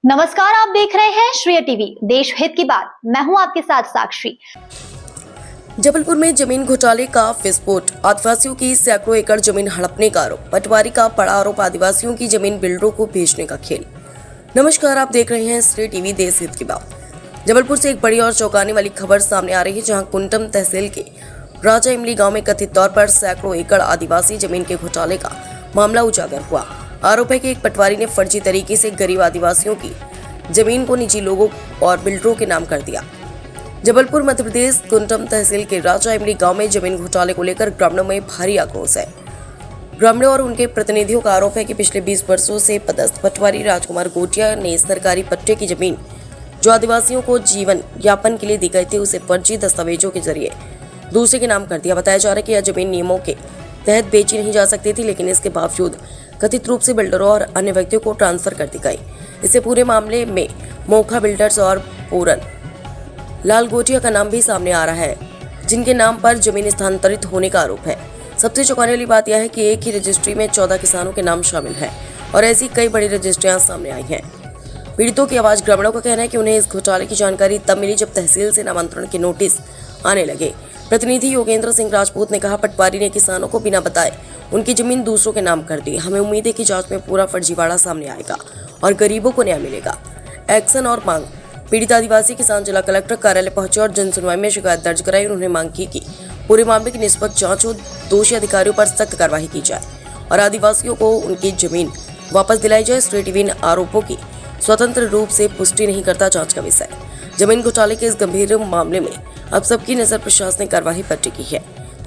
नमस्कार, आप देख रहे हैं श्रेय टीवी, देश हित की बात। मैं हूं आपके साथ साक्षी। जबलपुर में जमीन घोटाले का विस्फोट, आदिवासियों की सैकड़ों एकड़ जमीन हड़पने का आरोप, पटवारी का बड़ा आरोप, आदिवासियों की जमीन बिल्डरों को बेचने का खेल। नमस्कार, आप देख रहे हैं श्रेय टीवी, देश हित की बात। जबलपुर से एक बड़ी और चौंकाने वाली खबर सामने आ रही है, जहां कुंटम तहसील के राजा इमली गांव में कथित तौर पर सैकड़ों एकड़ आदिवासी जमीन के घोटाले का मामला उजागर हुआ। आरोप है कि एक पटवारी ने फर्जी तरीके से गरीब आदिवासियों की जमीन को निजी लोगों और बिल्डरों के नाम कर दिया। जबलपुर मध्य प्रदेश कुंटम तहसील के राजा इमली गांव में जमीन घोटाले को लेकर ग्रामीणों में भारी आक्रोश है। ग्रामीणों और उनके प्रतिनिधियों का आरोप है कि पिछले 20 वर्षों से पदस्थ पटवारी राजकुमार गोटिया ने सरकारी पट्टे की जमीन जो आदिवासियों को जीवन यापन के लिए दी गई थी, उसे फर्जी दस्तावेजों के जरिए दूसरे के नाम कर दिया। बताया जा रहा है कि यह जमीन नियमों के तहत बेची नहीं जा सकती थी, लेकिन इसके बावजूद कथित रूप से बिल्डरों और अन्य व्यक्तियों को ट्रांसफर कर दी गई। इससे पूरे मामले में मोखा बिल्डर्स और पूरन लाल गोटिया का नाम भी सामने आ रहा है, जिनके नाम पर जमीन स्थानांतरित होने का आरोप है। सबसे चौंकाने वाली बात यह है कि एक ही रजिस्ट्री में 14 किसानों के नाम शामिल हैं और ऐसी कई बड़ी रजिस्ट्रियां सामने आई हैं। पीड़ितों की आवाज। ग्रामीणों का कहना है कि उन्हें इस घोटाले की जानकारी तब मिली जब तहसील से नामांतरण के नोटिस आने लगे। प्रतिनिधि योगेंद्र सिंह राजपूत ने कहा, पटवारी ने किसानों को बिना बताए उनकी जमीन दूसरों के नाम कर दी। हमें उम्मीद है कि जांच में पूरा फर्जीवाड़ा सामने आएगा और गरीबों को न्याय मिलेगा। एक्शन और मांग। पीड़ित आदिवासी किसान जिला कलेक्टर कार्यालय पहुंचे और जन सुनवाई में शिकायत दर्ज कराई। उन्होंने मांग की कि पूरे मामले की निष्पक्ष जांच हो, दोषी अधिकारियों पर सख्त कार्रवाई की जाए और आदिवासियों को उनकी जमीन वापस दिलाई जाए। श्रेय टीवी इन आरोपों की स्वतंत्र रूप से पुष्टि नहीं करता जांच का विषय। जमीन घोटाले के इस गंभीर मामले में अब सबकी नजर प्रशासनिक कार्रवाई पर टिकी है।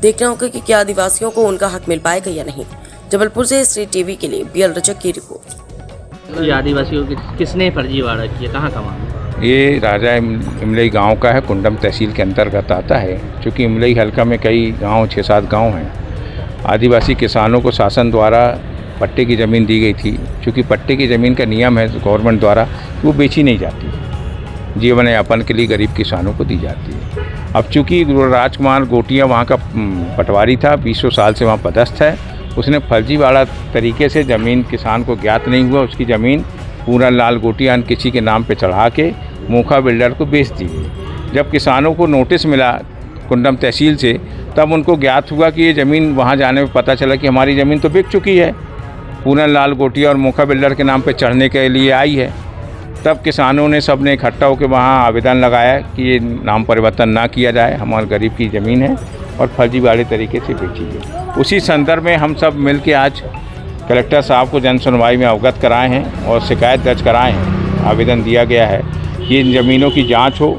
देखना होगा कि क्या आदिवासियों को उनका हक मिल पाएगा या नहीं। जबलपुर से श्रेय टीवी के लिए बीएल रजक की रिपोर्ट। ये आदिवासियों की किसने फर्जीवाड़ा किया, कहाँ का मामला? ये राजा इमली गांव का है, कुंडम तहसील के अंतर्गत आता है। चूँकि इमली हल्का में कई गांव 6-7 गांव हैं। आदिवासी किसानों को शासन द्वारा पट्टे की ज़मीन दी गई थी। चूँकि पट्टे की ज़मीन का नियम है गवर्नमेंट द्वारा, वो बेची नहीं जाती, जीवन यापन के लिए गरीब किसानों को दी जाती है। अब चूँकि राजकुमार गोटिया वहाँ का पटवारी था, 20 साल से वहाँ पदस्थ है, उसने फर्जीवाड़ा तरीके से ज़मीन किसान को ज्ञात नहीं हुआ, उसकी ज़मीन पूरन लाल गोटिया किसी के नाम पे चढ़ा के मोखा बिल्डर को बेच दी गई। जब किसानों को नोटिस मिला कुंडम तहसील से, तब उनको ज्ञात हुआ कि ये ज़मीन, वहाँ जाने में पता चला कि हमारी ज़मीन तो बिक चुकी है, पूरन लाल गोटिया और मोखा बिल्डर के नाम पे चढ़ने के लिए आई है। तब किसानों ने सब ने इकट्ठा होकर वहाँ आवेदन लगाया कि ये नाम परिवर्तन ना किया जाए, हमारे गरीब की ज़मीन है और फर्जीवाड़े तरीके से बेची गई। उसी संदर्भ में हम सब मिल के आज कलेक्टर साहब को जन सुनवाई में अवगत कराए हैं और शिकायत दर्ज कराए हैं। आवेदन दिया गया है कि इन ज़मीनों की जांच हो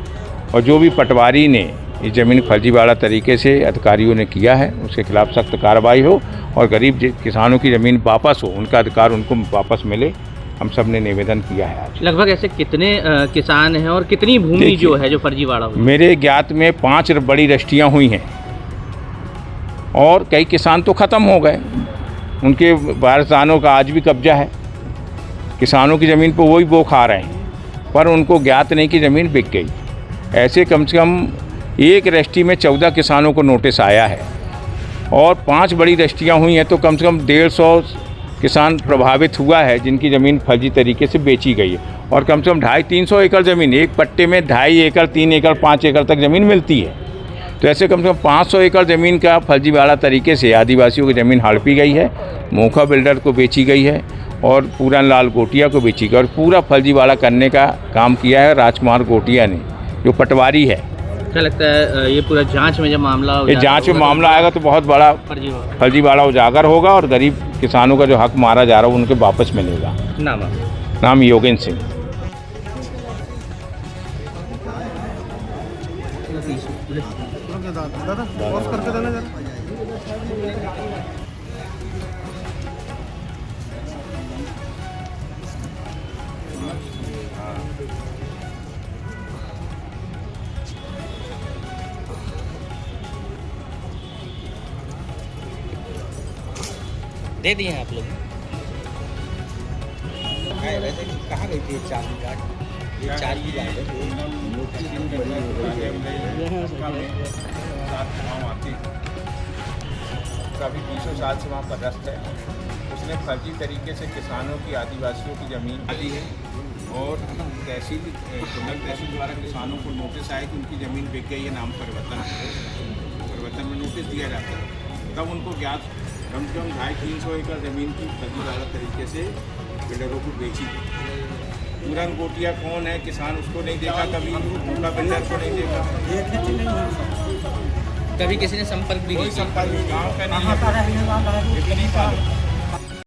और जो भी पटवारी ने इस ज़मीन फर्जीवाड़ा तरीके से अधिकारियों ने किया है, उसके खिलाफ सख्त कार्रवाई हो और गरीब किसानों की ज़मीन वापस हो, उनका अधिकार उनको वापस मिले। हम सब ने निवेदन किया है आज। लगभग ऐसे कितने किसान हैं और कितनी भूमि जो है जो फर्जीवाड़ा हुई? मेरे ज्ञात में 5 बड़ी रजिस्ट्रियाँ हुई हैं और कई किसान तो ख़त्म हो गए, उनके वारिसानों का आज भी कब्जा है। किसानों की ज़मीन पर वही वो खा रहे हैं, पर उनको ज्ञात नहीं कि ज़मीन बिक गई। ऐसे कम से कम एक रजिस्ट्री में 14 किसानों को नोटिस आया है और 5 बड़ी रजिस्ट्रियाँ हुई हैं, तो कम से कम 150 किसान प्रभावित हुआ है जिनकी ज़मीन फर्जी तरीके से बेची गई है। और कम से कम 250-300 एकड़ ज़मीन, एक पट्टे में 2.5 एकड़, 3 एकड़, 5 एकड़ तक ज़मीन मिलती है। तो ऐसे कम से कम 500 एकड़ ज़मीन का फर्जीवाड़ा तरीके से आदिवासियों की ज़मीन हड़पी गई है, मोखा बिल्डर को बेची गई है और पूरन लाल गोटिया को बेची गई। और पूरा फर्जीवाड़ा करने का काम किया है राजकुमार गोटिया ने, जो पटवारी है। क्या लगता है ये पूरा जांच में जब मामला, ये जांच में मामला आएगा तो बहुत बड़ा फर्जीवाड़ा उजागर होगा और गरीब किसानों का जो हक मारा जा रहा है उनके वापस मिलेगा। नाम योगेंद्र सिंह। दे दिए हैं आप लोग? वैसे कहाँ गई थी 4 बीघा? ये 4 बीघा है। अभी 20 साल से वहाँ पदस्थ है। उसने फर्जी तरीके से किसानों की, आदिवासियों की ज़मीन ली है और तहसील कुंडल तहसील द्वारा किसानों को नोटिस आया कि उनकी ज़मीन बिक गई है, नाम परिवर्तन में नोटिस दिया जाता है। तब उनको ज्ञात कम से कम 250-300 एकड़ ज़मीन की फर्जीवाड़ा तरीके से बिल्डरों को बेची गई। पूरन गोटिया कौन है, किसान उसको नहीं देखा, कभी उनका बिल्डर को नहीं देखा, कभी किसी ने संपर्क भी कोई नहीं किया? संपर्क गाँव का नहीं है।